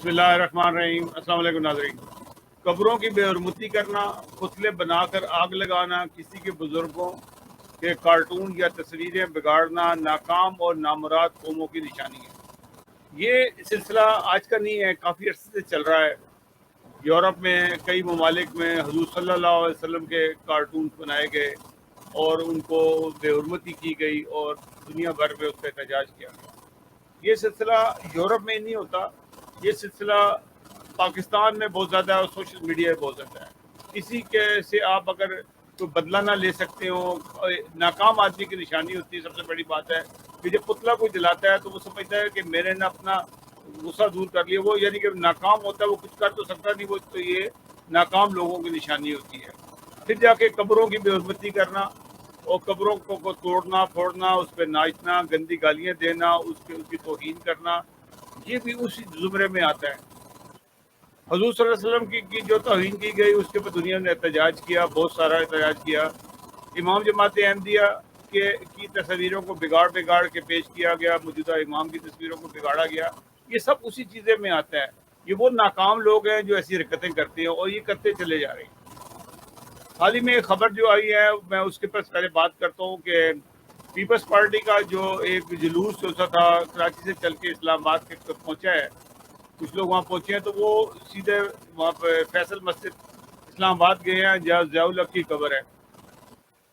बिस्मिल्लाह रहमान रहीम। अस्सलाम वालेकुम नाज़रीन। कब्रों की बेहरमती करना, पुतले बनाकर आग लगाना, किसी के बुजुर्गों के कार्टून या तस्वीरें बिगाड़ना नाकाम और नामुराद कौमों की निशानी है। ये सिलसिला आज का नहीं है, काफ़ी अर्से से चल रहा है। यूरोप में कई ममालिक में हुज़ूर सल्लल्लाहु अलैहि वसल्लम के कार्टून बनाए गए और उनको बेहरमती की गई और दुनिया भर में उस पर एहतजाज किया गया। ये सिलसिला यूरोप में नहीं होता, ये सिलसिला पाकिस्तान में बहुत ज़्यादा है और सोशल मीडिया में बहुत ज़्यादा है। किसी के से आप अगर कोई बदला ना ले सकते हो, नाकाम आदमी की निशानी होती है। सबसे बड़ी बात है कि जब पुतला कोई जलाता है तो वो समझता है कि मैंने ना अपना गुस्सा दूर कर लिया, वो यानी कि नाकाम होता है, वो कुछ कर तो सकता नहीं, वो तो ये नाकाम लोगों की निशानी होती है। फिर जाके कब्रों की बेहरमती करना और कब्रों को तोड़ना फोड़ना, उस पर नाचना, गंदी गालियाँ देना, उसकी तौहीन करना, ये भी उसी ज़ुमरे में आता है। हुज़ूर सल्लल्लाहु अलैहि वसल्लम की जो तौहीन की गई उसके ऊपर दुनिया ने एहतजाज किया, बहुत सारा एहतजाज किया। इमाम जमात अहमदिया की तस्वीरों को बिगाड़ के पेश किया गया, मौजूदा इमाम की तस्वीरों को बिगाड़ा गया। ये सब उसी चीज़ें में आता है। ये वो नाकाम लोग हैं जो ऐसी हरकतें करते हैं और ये करते चले जा रहे हैं। हाल ही में एक खबर जो आई है, मैं उसके पर पहले बात करता हूँ कि पीपल्स पार्टी का जो एक जुलूस होता था कराची से चल के इस्लामाबाद के पहुँचा है, कुछ लोग वहाँ पहुँचे हैं तो वो सीधे वहाँ पर फैसल मस्जिद इस्लामाबाद गए हैं जहाँ ज़ियाउल हक की कब्र है।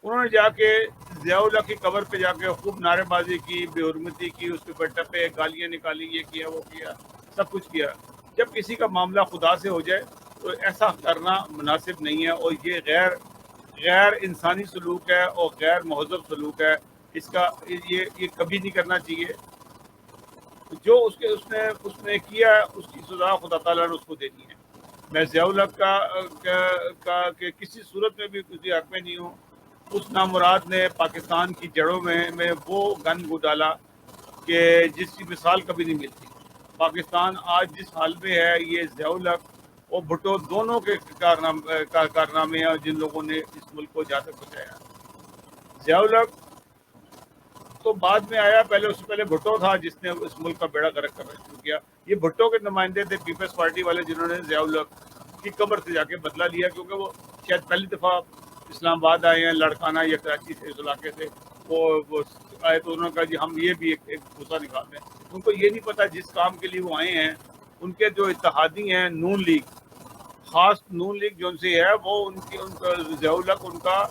उन्होंने जाके ज़ियाउल हक की कब्र पे जाके खूब नारेबाजी की, बेहुरमती की, उसके ऊपर टपे, गालियाँ निकाली, ये किया वो किया, सब कुछ किया। जब किसी का मामला खुदा से हो जाए तो ऐसा करना मुनासिब नहीं है और ये गैर इंसानी सलूक है और गैर महज़ब सलूक है। इसका ये कभी नहीं करना चाहिए। जो उसने किया उसकी सज़ा खुदा ताला ने उसको देनी है। मैं ज़ियाउल हक के किसी सूरत में भी किसी हक में नहीं हूँ। उस नामुराद ने पाकिस्तान की जड़ों में वो गन डाला कि जिसकी मिसाल कभी नहीं मिलती। पाकिस्तान आज जिस हाल में है, ये ज़ियाउल हक और भुट्टो दोनों के कारनामे हैं जिन लोगों ने इस मुल्क को जहाँ तक पहुँचाया। ज़ियाउल हक तो बाद में आया, पहले उससे पहले भुट्टो था जिसने इस मुल्क का बेड़ा गर्क करना शुरू किया। ये भुट्टो के नुमाइंदे थे पीपल्स पार्टी वाले जिन्होंने ज़ियाउल हक की कब्र से जाके बदला लिया, क्योंकि वो शायद पहली दफ़ा इस्लामाबाद आए हैं, लड़काना या कराची से, इस इलाके से वो आए तो उन्होंने कहा जी हम ये भी एक गुस्सा निकालते हैं। उनको ये नहीं पता जिस काम के लिए वो आए हैं, उनके जो इत्तेहादी हैं नून लीग, ख़ास नून लीग जो उनसे है, वो उनका ज़ियाउल हक उनका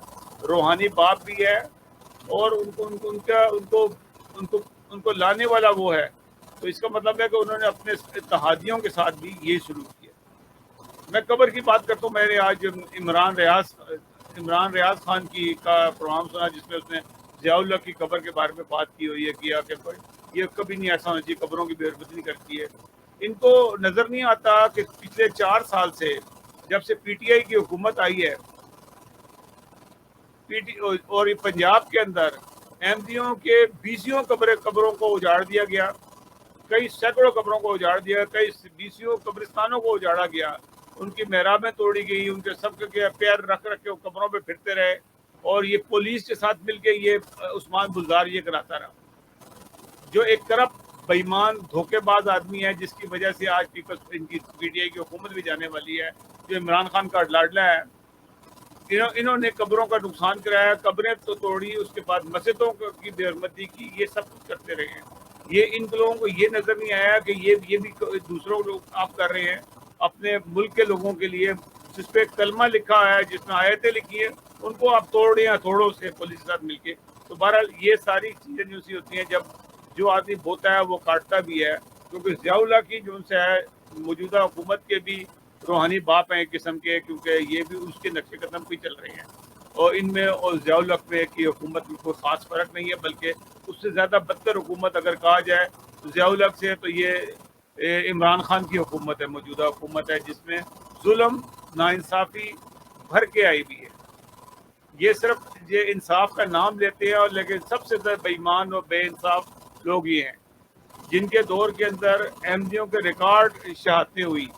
रूहानी बाप भी है और उनको लाने वाला वो है। तो इसका मतलब है कि उन्होंने अपने इत्तेहादियों के साथ भी यही शुरू किया। मैं कब्र की बात करता हूँ। मैंने आज इमरान रियाज खान का प्रोग्राम सुना जिसमें उसने ज़ियाउल हक की कब्र के बारे में बात की हुई है, किया कि ये कभी नहीं ऐसा होना चाहिए, कब्रों की बेहरमती नहीं करती है। इनको नज़र नहीं आता कि पिछले 4 साल से जब से पीटीआई की हुकूमत आई है और ये पंजाब के अंदर अहमदियों के बीसियों कब्रों को उजाड़ दिया गया, कई सैकड़ों कब्रों को उजाड़ दिया, कई बीसियों कब्रिस्तानों को उजाड़ा गया, उनकी मेहराबें तोड़ी गई, उनके सबके पैर रख के वो कब्रों पे फिरते रहे और ये पुलिस के साथ मिलके ये उस्मान बुज़दार ये कराता रहा, जो एक करप्ट बेईमान धोखेबाज आदमी है, जिसकी वजह से आज इनकी पीटीआई की हुकूमत भी जाने वाली है, जो इमरान खान का लाडला है। इन्होंने कब्रों का नुकसान कराया, कब्रें तो तोड़ी, उसके बाद मस्जिदों की बेहरमती की, ये सब कुछ करते रहे हैं। ये इन लोगों को ये नज़र नहीं आया कि ये भी दूसरों लोग आप कर रहे हैं अपने मुल्क के लोगों के लिए, जिस पे कलमा लिखा है, जिसमें आयतें लिखी है, उनको आप तोड़ो उसके पुलिस के साथ मिलके। तो बहरहाल ये सारी चीज़ें जो सी होती हैं, जब जो आदमी बोता है वो काटता भी है, क्योंकि ज़ियाउल हक की जो उनसे है मौजूदा हुकूमत के भी रूहानी बाप हैं एक किस्म के, क्योंकि ये भी उसके नक्शे कदम पे चल रहे हैं और इनमें और ज़ियाउल हक में की हुकूमत में कोई ख़ास फ़र्क नहीं है, बल्कि उससे ज़्यादा बदतर हुकूमत अगर कहा जाए तो ज़ियाउल हक से तो ये इमरान खान की हुकूमत है, मौजूदा हुकूमत है, जिसमें जुल्म नाइंसाफ़ी भर के आई भी है। ये सिर्फ ये इंसाफ का नाम लेते हैं और लेकिन सबसे ज़्यादा बेईमान और बेइंसाफ लोग ये हैं, जिनके दौर के अंदर अहमदियों के रिकॉर्ड शहादतें हुई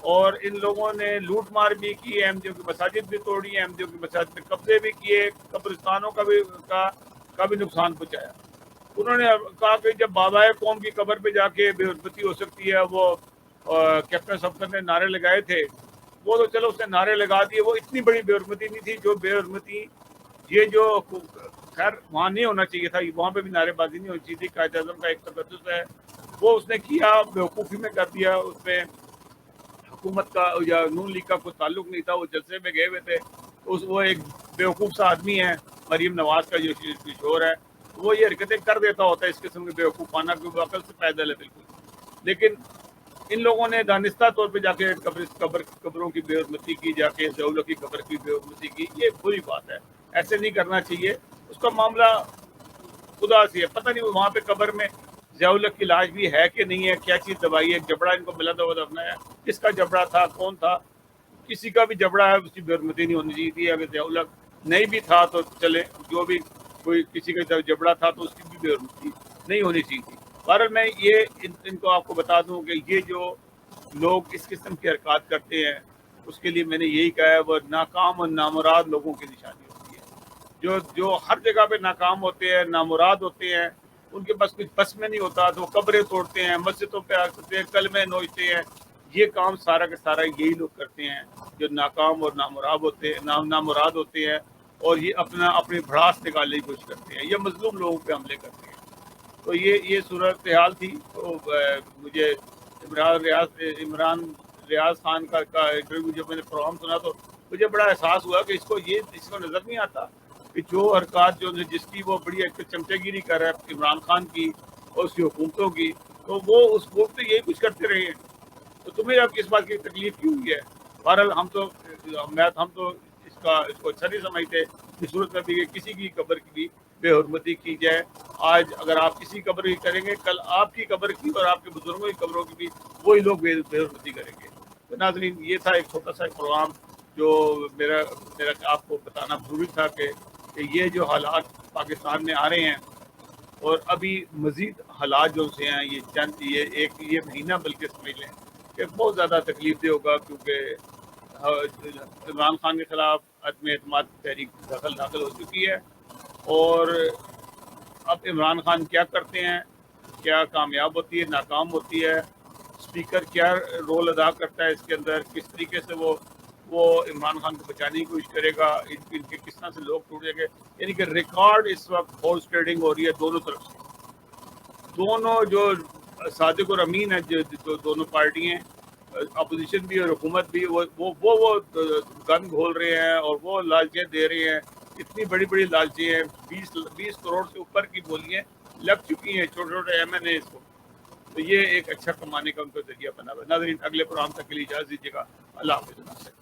और इन लोगों ने लूट मार भी की, अहमदियों की मसाजिद भी तोड़ी, अहमदियों की मसाजिद में कब्जे भी किए, कब्रिस्तानों का भी नुकसान पहुँचाया। उन्होंने कहा कि जब बाबाए कौम की कब्र पे जाके बेइज्जती हो सकती है, वो कैप्टन सफदर ने नारे लगाए थे, वो तो चलो उसने नारे लगा दिए, वो इतनी बड़ी बेहरमती नहीं थी जो बेहरमती ये जो खैर वहाँ नहीं होना चाहिए था, वहाँ पे भी नारेबाजी नहीं होनी चाहिए थी, कायद आज़म का एक तकद्दुस है, वो उसने किया, बेवकूफ़ी में कर दिया, उसमें हुकूमत का या नून लीग का कोई ताल्लुक नहीं था, वो जलसे में गए हुए थे, तो वो एक बेवकूफ़ सा आदमी है, मरीम नवाज का जो किशोर है, वो ये हरकतें कर देता होता है, इस किस्म के बेवकूफ़ाना, क्योंकि अकल से पैदल है बिल्कुल। लेकिन इन लोगों ने दानिस्ता तौर पे जाके कब्रों की बेहरमती की, जाके ज़ियाउल की कब्र की बेहरमती की, ये बुरी बात है, ऐसे नहीं करना चाहिए। उसका मामला खुदा से है, पता नहीं वहाँ पे कब्र में ज़ियाउल की लाश भी है कि नहीं है, क्या चीज़ दबाई है, जबड़ा इनको मिला था वो दफना है, किसका जबड़ा था, कौन था, किसी का भी जबड़ा है उसकी बेहरमती नहीं होनी चाहिए थी। अगर ज़ियाउल नहीं भी था तो चले, जो भी कोई किसी का जबड़ा था तो उसकी भी बेहरमती नहीं होनी चाहिए थी। बहरहाल मैं ये इनको आपको बता दूं कि ये जो लोग इस किस्म की हरकत करते हैं, उसके लिए मैंने यही कहा है, वो नाकाम और नामुराद लोगों की निशानी होती है। जो जो हर जगह पे नाकाम होते हैं, नामुराद होते हैं, उनके पास कुछ बस में नहीं होता, तो कब्रें तोड़ते हैं, मस्जिदों पे आ सकते हैं, कलमे नोचते हैं। ये काम सारा के सारा यही लोग करते हैं जो नाकाम और नामुराद होते हैं, नामुराद होते हैं, और ये अपनी भड़ास निकालने की कोशिश करते हैं, ये मजलूम लोगों पे हमले करते हैं। तो ये सूरत हाल थी। तो मुझे इमरान रियाज खान का इंटरव्यू जब मैंने प्रोग्राम सुना तो मुझे बड़ा एहसास हुआ कि इसको नज़र नहीं आता कि जो हरकत जो जिसकी वो बड़ी एक चमचेगिरी कर रहा है इमरान खान की और उसकी हुकूमतों की, तो वो उस वक्त तो यही कुछ करते रहे हैं, तो तुम्हें अब किस बात की तकलीफ क्यों हुई है? बहरहाल हम तो इसको अच्छा नहीं समझते कि सूरत में भी किसी की कब्र की भी बेहरमती की जाए। आज अगर आप किसी कब्र की करेंगे, कल आपकी कब्र की और आपके बुजुर्गों की कब्रों की भी वही लोग बेहरमती करेंगे। तो नाज़रीन, ये था एक छोटा सा प्रोग्राम जो मेरा मेरा आपको बताना जरूरी था कि ये जो हालात पाकिस्तान में आ रहे हैं, और अभी मज़ीद हालात जो से हैं, ये महीना बल्कि समझ लें कि बहुत ज़्यादा तकलीफ दे होगा, क्योंकि इमरान खान के खिलाफ अदम एतमाद तहरीक दाखिल हो चुकी है, और अब इमरान खान क्या करते हैं, क्या कामयाब होती है, नाकाम होती है, स्पीकर क्या रोल अदा करता है इसके अंदर, किस तरीके से वो इमरान खान को बचाने की कोशिश करेगा, इनके किस तरह से लोग टूट जाएंगे। यानी कि रिकॉर्ड इस वक्त हॉर्स ट्रेडिंग हो रही है दोनों तरफ से। दोनों जो सादिक और अमीन है, जो दोनों पार्टी हैं, अपोजिशन भी और हुकूमत भी, वो गन घोल रहे हैं और वो लालचें दे रहे हैं, इतनी बड़ी बड़ी लालचें हैं, 20 करोड़ से ऊपर की बोलियां लग चुकी हैं छोटे छोटे MNA को। तो ये एक अच्छा कमाने का उनका जरिया बना हुआ है। नाज़रीन, अगले प्रोग्राम तक के लिए इजाज़त दीजिएगा। अल्लाह हाफ़िज़।